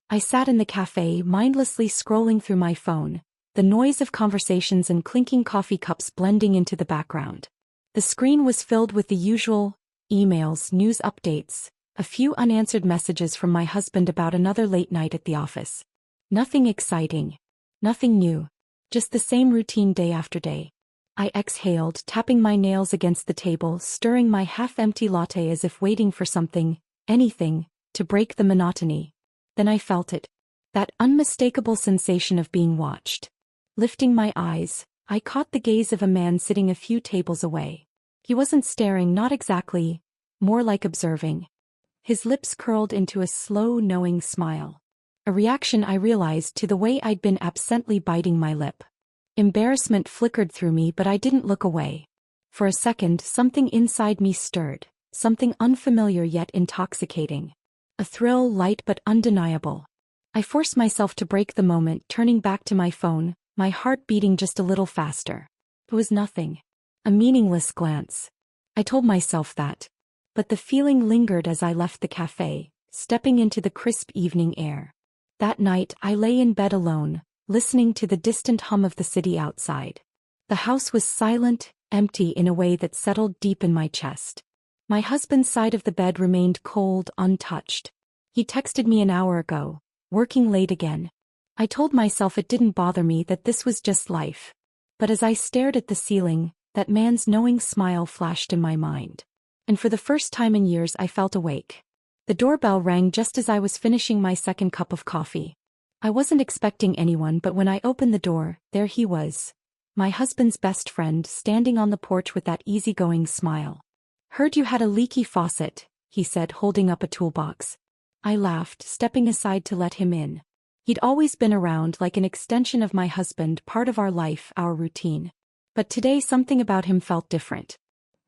I sat in the cafe, mindlessly scrolling through my phone, the noise of conversations and clinking coffee cups blending into the background. The screen was filled with the usual emails, news updates, a few unanswered messages from my husband about another late night at the office. Nothing exciting. Nothing new. Just the same routine day after day. I exhaled, tapping my nails against the table, stirring my half-empty latte as if waiting for something, anything, to break the monotony. Then I felt it. That unmistakable sensation of being watched. Lifting my eyes, I caught the gaze of a man sitting a few tables away. He wasn't staring, not exactly, more like observing. His lips curled into a slow, knowing smile. A reaction, I realized, to the way I'd been absently biting my lip. Embarrassment flickered through me, but I didn't look away. For a second, something inside me stirred, something unfamiliar yet intoxicating. A thrill, light but undeniable. I forced myself to break the moment, turning back to my phone, my heart beating just a little faster. It was nothing. A meaningless glance. I told myself that. But the feeling lingered as I left the cafe, stepping into the crisp evening air. That night, I lay in bed alone, listening to the distant hum of the city outside. The house was silent, empty in a way that settled deep in my chest. My husband's side of the bed remained cold, untouched. He texted me an hour ago, working late again. I told myself it didn't bother me, that this was just life. But as I stared at the ceiling, that man's knowing smile flashed in my mind. And for the first time in years I felt awake. The doorbell rang just as I was finishing my second cup of coffee. I wasn't expecting anyone, but when I opened the door, there he was. My husband's best friend, standing on the porch with that easygoing smile. "Heard you had a leaky faucet," he said, holding up a toolbox. I laughed, stepping aside to let him in. He'd always been around, like an extension of my husband, part of our life, our routine. But today something about him felt different.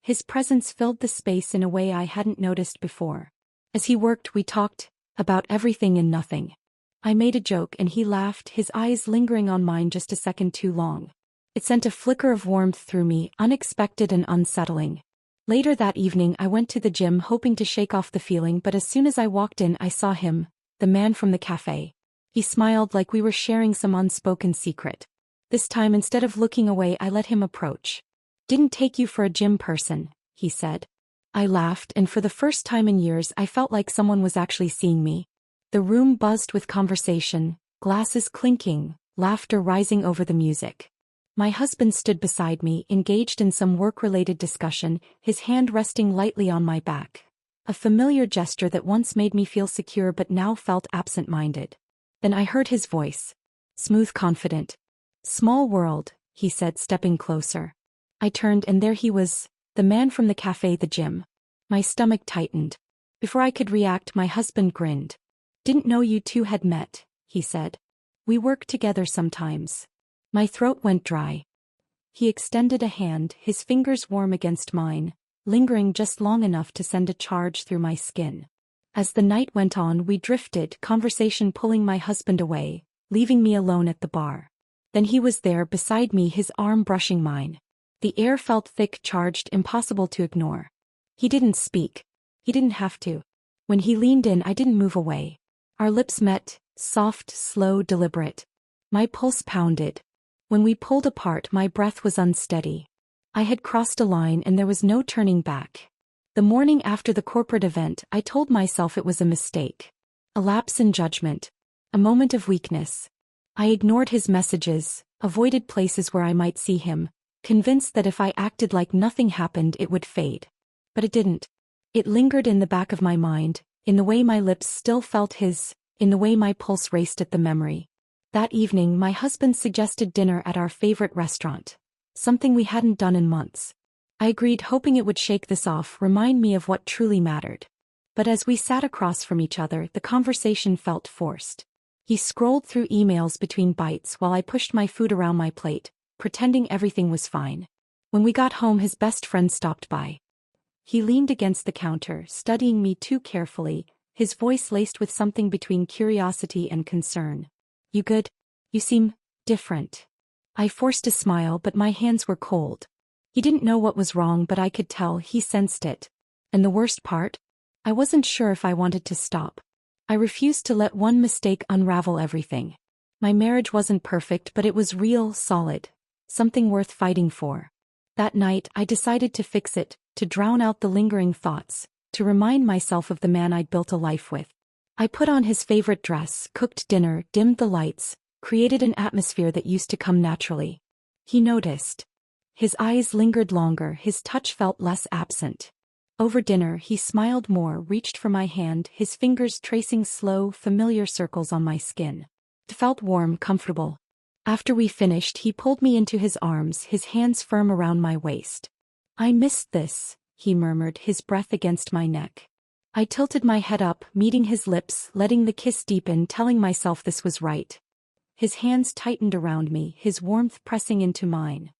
His presence filled the space in a way I hadn't noticed before. As he worked, we talked about everything and nothing. I made a joke and he laughed, his eyes lingering on mine just a second too long. It sent a flicker of warmth through me, unexpected and unsettling. Later that evening I went to the gym hoping to shake off the feeling, but as soon as I walked in I saw him, the man from the cafe. He smiled like we were sharing some unspoken secret. This time, instead of looking away, I let him approach. "Didn't take you for a gym person," he said. I laughed, and for the first time in years I felt like someone was actually seeing me. The room buzzed with conversation, glasses clinking, laughter rising over the music. My husband stood beside me, engaged in some work-related discussion, his hand resting lightly on my back. A familiar gesture that once made me feel secure but now felt absent-minded. Then I heard his voice. Smooth, confident. "Small world," he said, stepping closer. I turned and there he was, the man from the cafe, the gym. My stomach tightened. Before I could react, my husband grinned. "Didn't know you two had met," he said. "We work together sometimes." My throat went dry. He extended a hand, his fingers warm against mine, lingering just long enough to send a charge through my skin. As the night went on, we drifted, conversation pulling my husband away, leaving me alone at the bar. Then he was there beside me, his arm brushing mine. The air felt thick, charged, impossible to ignore. He didn't speak. He didn't have to. When he leaned in, I didn't move away. Our lips met, soft, slow, deliberate. My pulse pounded. When we pulled apart, my breath was unsteady. I had crossed a line and there was no turning back. The morning after the corporate event, I told myself it was a mistake. A lapse in judgment. A moment of weakness. I ignored his messages, avoided places where I might see him, convinced that if I acted like nothing happened it would fade. But it didn't. It lingered in the back of my mind, in the way my lips still felt his, in the way my pulse raced at the memory. That evening my husband suggested dinner at our favorite restaurant. Something we hadn't done in months. I agreed, hoping it would shake this off, remind me of what truly mattered. But as we sat across from each other, the conversation felt forced. He scrolled through emails between bites while I pushed my food around my plate, pretending everything was fine. When we got home, his best friend stopped by. He leaned against the counter, studying me too carefully, his voice laced with something between curiosity and concern. "You good? You seem different." I forced a smile, but my hands were cold. He didn't know what was wrong, but I could tell he sensed it. And the worst part? I wasn't sure if I wanted to stop. I refused to let one mistake unravel everything. My marriage wasn't perfect, but it was real, solid. Something worth fighting for. That night, I decided to fix it, to drown out the lingering thoughts, to remind myself of the man I'd built a life with. I put on his favorite dress, cooked dinner, dimmed the lights, created an atmosphere that used to come naturally. He noticed. His eyes lingered longer, his touch felt less absent. Over dinner, he smiled more, reached for my hand, his fingers tracing slow, familiar circles on my skin. It felt warm, comfortable. After we finished, he pulled me into his arms, his hands firm around my waist. "I missed this," he murmured, his breath against my neck. I tilted my head up, meeting his lips, letting the kiss deepen, telling myself this was right. His hands tightened around me, his warmth pressing into mine.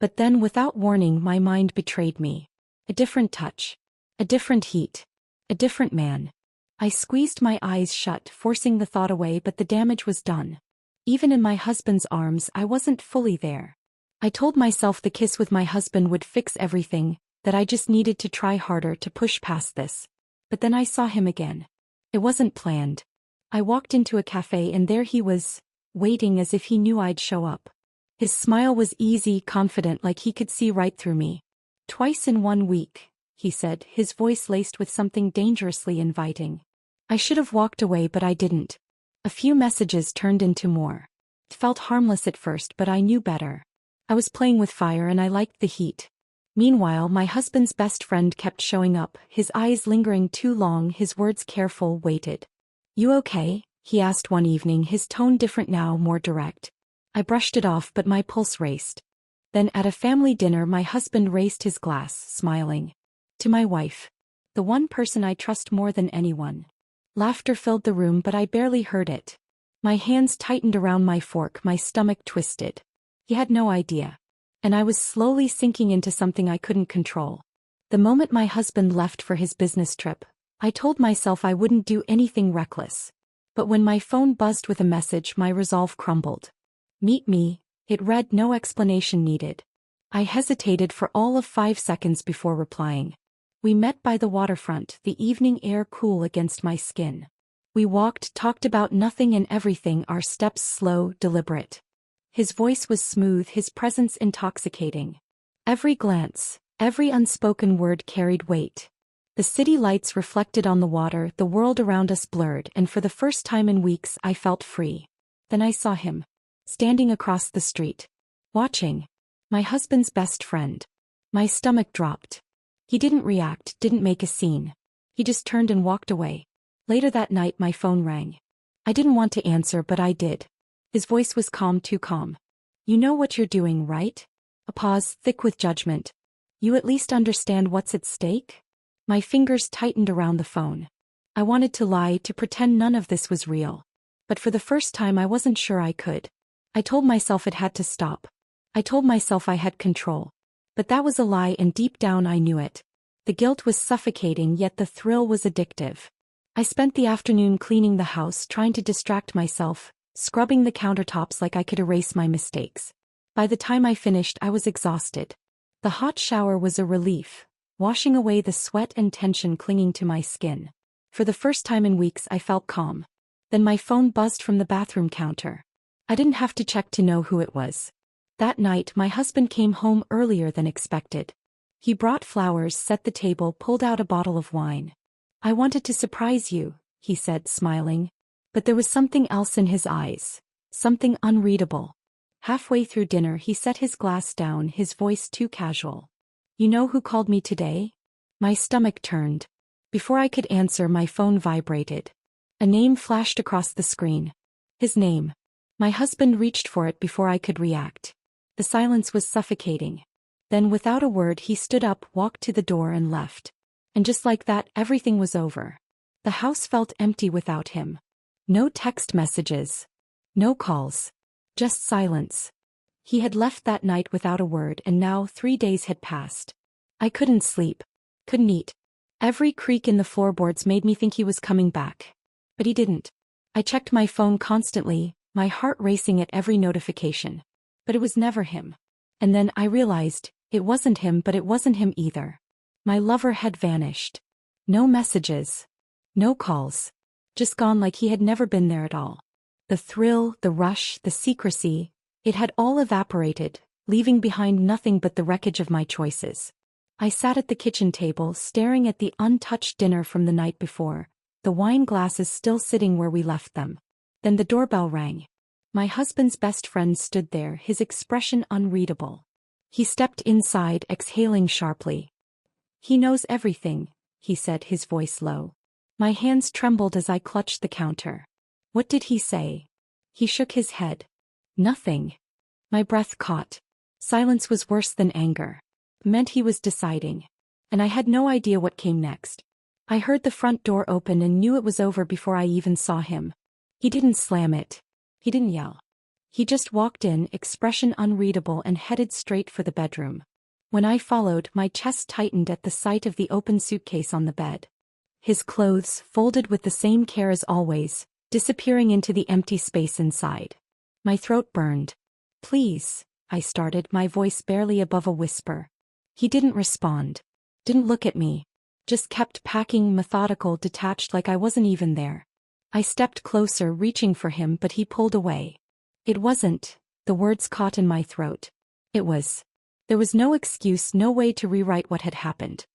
But then, without warning, my mind betrayed me. A different touch. A different heat. A different man. I squeezed my eyes shut, forcing the thought away, but the damage was done. Even in my husband's arms, I wasn't fully there. I told myself the kiss with my husband would fix everything, that I just needed to try harder to push past this. But then I saw him again. It wasn't planned. I walked into a cafe and there he was, waiting as if he knew I'd show up. His smile was easy, confident, like he could see right through me. "Twice in 1 week," he said, his voice laced with something dangerously inviting. I should have walked away, but I didn't. A few messages turned into more. It felt harmless at first, but I knew better. I was playing with fire and I liked the heat. Meanwhile, my husband's best friend kept showing up, his eyes lingering too long, his words careful, weighted. "You okay?" he asked one evening, his tone different now, more direct. I brushed it off, but my pulse raced. Then at a family dinner, my husband raised his glass, smiling. "To my wife. The one person I trust more than anyone." Laughter filled the room, but I barely heard it. My hands tightened around my fork, my stomach twisted. He had no idea. And I was slowly sinking into something I couldn't control. The moment my husband left for his business trip, I told myself I wouldn't do anything reckless. But when my phone buzzed with a message, my resolve crumbled. "Meet me," it read, no explanation needed. I hesitated for all of 5 seconds before replying. We met by the waterfront, the evening air cool against my skin. We walked, talked about nothing and everything, our steps slow, deliberate. His voice was smooth, his presence intoxicating. Every glance, every unspoken word carried weight. The city lights reflected on the water, the world around us blurred, and for the first time in weeks I felt free. Then I saw him. Standing across the street. Watching. My husband's best friend. My stomach dropped. He didn't react, didn't make a scene. He just turned and walked away. Later that night my phone rang. I didn't want to answer, but I did. His voice was calm, too calm. "You know what you're doing, right?" A pause, thick with judgment. "You at least understand what's at stake?" My fingers tightened around the phone. I wanted to lie, to pretend none of this was real. But for the first time I wasn't sure I could. I told myself it had to stop. I told myself I had control. But that was a lie, and deep down I knew it. The guilt was suffocating, yet the thrill was addictive. I spent the afternoon cleaning the house, trying to distract myself, scrubbing the countertops like I could erase my mistakes. By the time I finished, I was exhausted. The hot shower was a relief, washing away the sweat and tension clinging to my skin. For the first time in weeks I felt calm. Then my phone buzzed from the bathroom counter. I didn't have to check to know who it was. That night my husband came home earlier than expected. He brought flowers, set the table, pulled out a bottle of wine. "I wanted to surprise you," he said, smiling. But there was something else in his eyes. Something unreadable. Halfway through dinner he set his glass down, his voice too casual. "You know who called me today?" My stomach turned. Before I could answer, my phone vibrated. A name flashed across the screen. His name. My husband reached for it before I could react. The silence was suffocating. Then without a word he stood up, walked to the door and left. And just like that, everything was over. The house felt empty without him. No text messages. No calls. Just silence. He had left that night without a word, and now 3 days had passed. I couldn't sleep. Couldn't eat. Every creak in the floorboards made me think he was coming back. But he didn't. I checked my phone constantly, my heart racing at every notification. But it was never him. And then I realized, it wasn't him, but it wasn't him either. My lover had vanished. No messages. No calls. just gone like he had never been there at all. The thrill, the rush, the secrecy, it had all evaporated, leaving behind nothing but the wreckage of my choices. I sat at the kitchen table staring at the untouched dinner from the night before, the wine glasses still sitting where we left them. Then the doorbell rang. My husband's best friend stood there, his expression unreadable. He stepped inside, exhaling sharply. "He knows everything," he said, his voice low. My hands trembled as I clutched the counter. "What did he say?" He shook his head. "Nothing." My breath caught. Silence was worse than anger. It meant he was deciding. And I had no idea what came next. I heard the front door open and knew it was over before I even saw him. He didn't slam it. He didn't yell. He just walked in, expression unreadable, and headed straight for the bedroom. When I followed, my chest tightened at the sight of the open suitcase on the bed. His clothes, folded with the same care as always, disappearing into the empty space inside. My throat burned. "Please," I started, my voice barely above a whisper. He didn't respond. Didn't look at me. Just kept packing, methodical, detached, like I wasn't even there. I stepped closer, reaching for him, but he pulled away. "It wasn't," the words caught in my throat. "It was." There was no excuse, no way to rewrite what had happened.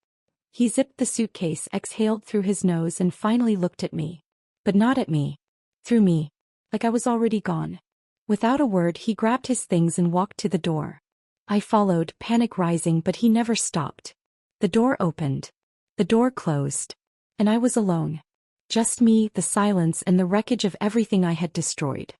He zipped the suitcase, exhaled through his nose, and finally looked at me. But not at me. Through me. Like I was already gone. Without a word, he grabbed his things and walked to the door. I followed, panic rising, but he never stopped. The door opened. The door closed. And I was alone. Just me, the silence, and the wreckage of everything I had destroyed.